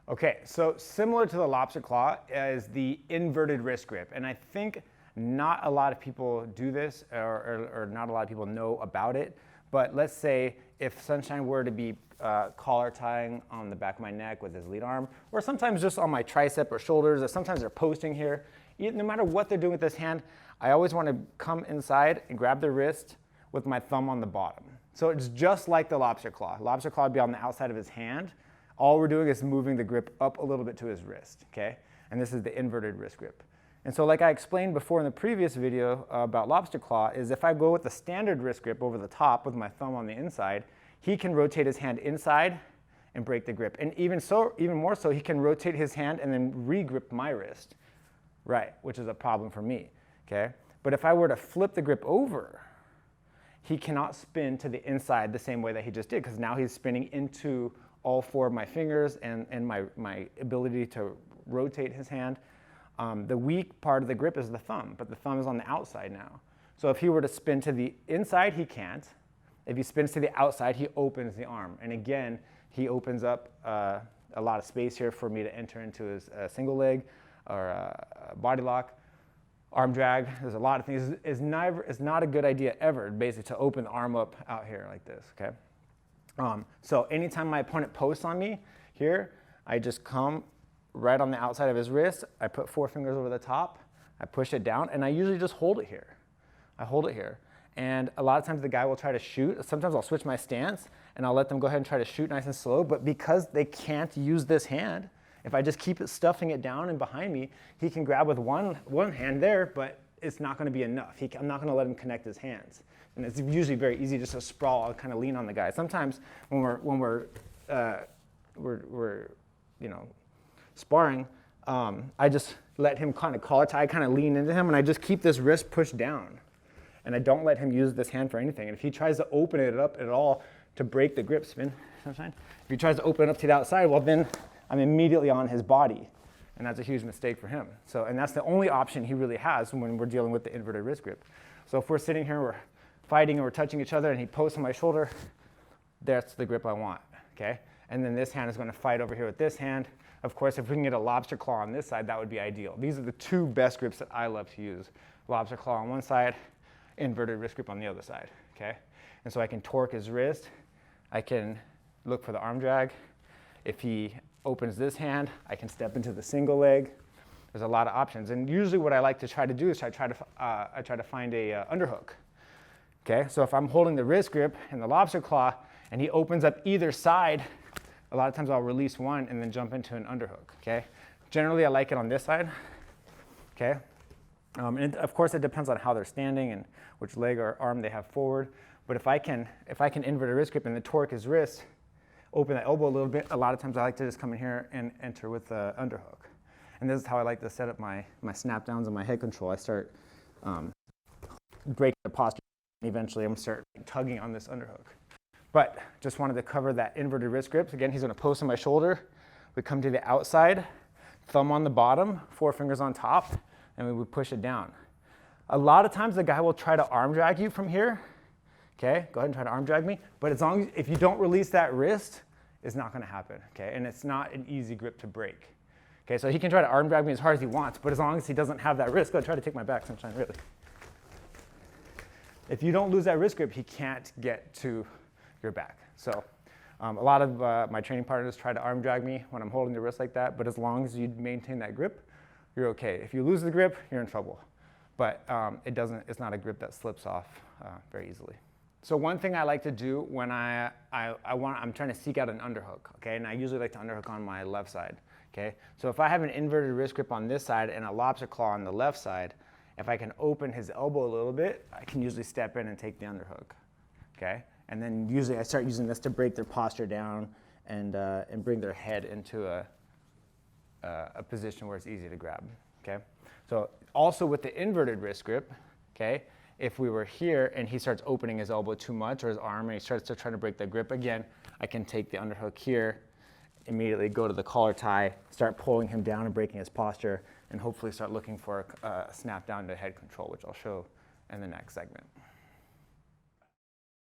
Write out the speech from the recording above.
Okay, so similar to the lobster claw is the inverted wrist grip. And I think not a lot of people do this or not a lot of people know about it. But let's say if Sunshine were to be collar tying on the back of my neck with his lead arm, or sometimes just on my tricep or shoulders, or sometimes they're posting here, no matter what they're doing with this hand, I always want to come inside and grab the wrist with my thumb on the bottom. So it's just like the lobster claw. Lobster claw would be on the outside of his hand. All we're doing is moving the grip up a little bit to his wrist, okay? And this is the inverted wrist grip. And so like I explained before in the previous video about lobster claw, is if I go with the standard wrist grip over the top with my thumb on the inside, he can rotate his hand inside and break the grip. And even more so, he can rotate his hand and then re-grip my wrist, right, which is a problem for me, okay? But if I were to flip the grip over, he cannot spin to the inside the same way that he just did, because now he's spinning into all four of my fingers and my ability to rotate his hand. The weak part of the grip is the thumb, but the thumb is on the outside now. So if he were to spin to the inside, he can't. If he spins to the outside, he opens the arm. And again, he opens up a lot of space here for me to enter into his single leg or body lock, arm drag. There's a lot of things. It's not a good idea ever, basically, to open the arm up out here like this, okay? So anytime my opponent posts on me here, I just come right on the outside of his wrist. I put 4 fingers over the top. I push it down, and I usually just hold it here. I hold it here. And a lot of times the guy will try to shoot. Sometimes I'll switch my stance, and I'll let them go ahead and try to shoot nice and slow. But because they can't use this hand, if I just keep it stuffing it down and behind me, he can grab with one hand there, but it's not going to be enough. I'm not going to let him connect his hands. And it's usually very easy just to sprawl and kind of lean on the guy. Sometimes when we're sparring, I just let him kind of collar tie, kind of lean into him, and I just keep this wrist pushed down. And I don't let him use this hand for anything. And if he tries to open it up at all to break the grip spin, if he tries to open it up to the outside, well then I'm immediately on his body. And that's a huge mistake for him. So, and that's the only option he really has when we're dealing with the inverted wrist grip. So if we're sitting here, we're fighting and we're touching each other and he posts on my shoulder, that's the grip I want, okay? And then this hand is going to fight over here with this hand. Of course, if we can get a lobster claw on this side, that would be ideal. These are the 2 best grips that I love to use. Lobster claw on one side, inverted wrist grip on the other side, okay? And so I can torque his wrist. I can look for the arm drag. If he opens this hand, I can step into the single leg. There's a lot of options. And usually what I like to try to do is I try to find a underhook. Okay, so if I'm holding the wrist grip and the lobster claw and he opens up either side, a lot of times I'll release one and then jump into an underhook, okay? Generally I like it on this side, okay? And of course it depends on how they're standing and which leg or arm they have forward. But if I can invert a wrist grip and then torque his wrist, open the elbow a little bit, a lot of times I like to just come in here and enter with the underhook. And this is how I like to set up my snap downs and my head control. I start breaking the posture. Eventually, I'm going to start tugging on this underhook. But just wanted to cover that inverted wrist grip. Again, he's going to post on my shoulder. We come to the outside, thumb on the bottom, 4 fingers on top, and we would push it down. A lot of times, the guy will try to arm drag you from here. Okay, go ahead and try to arm drag me. But if you don't release that wrist, it's not going to happen. Okay, and it's not an easy grip to break. Okay, so he can try to arm drag me as hard as he wants, but as long as he doesn't have that wrist, go ahead, try to take my back, Sunshine, really. If you don't lose that wrist grip, he can't get to your back. So a lot of my training partners try to arm drag me when I'm holding the wrist like that, but as long as you maintain that grip, you're okay. If you lose the grip, you're in trouble. But it's not a grip that slips off very easily. So one thing I like to do when I'm trying to seek out an underhook, okay, and I usually like to underhook on my left side, okay? So if I have an inverted wrist grip on this side and a lobster claw on the left side, if I can open his elbow a little bit, I can usually step in and take the underhook, okay? And then usually I start using this to break their posture down and bring their head into a position where it's easy to grab, okay? So also with the inverted wrist grip, okay, if we were here and he starts opening his elbow too much or his arm and he starts to try to break the grip again, I can take the underhook here, immediately go to the collar tie, start pulling him down and breaking his posture, and hopefully start looking for a snap down to head control, which I'll show in the next segment.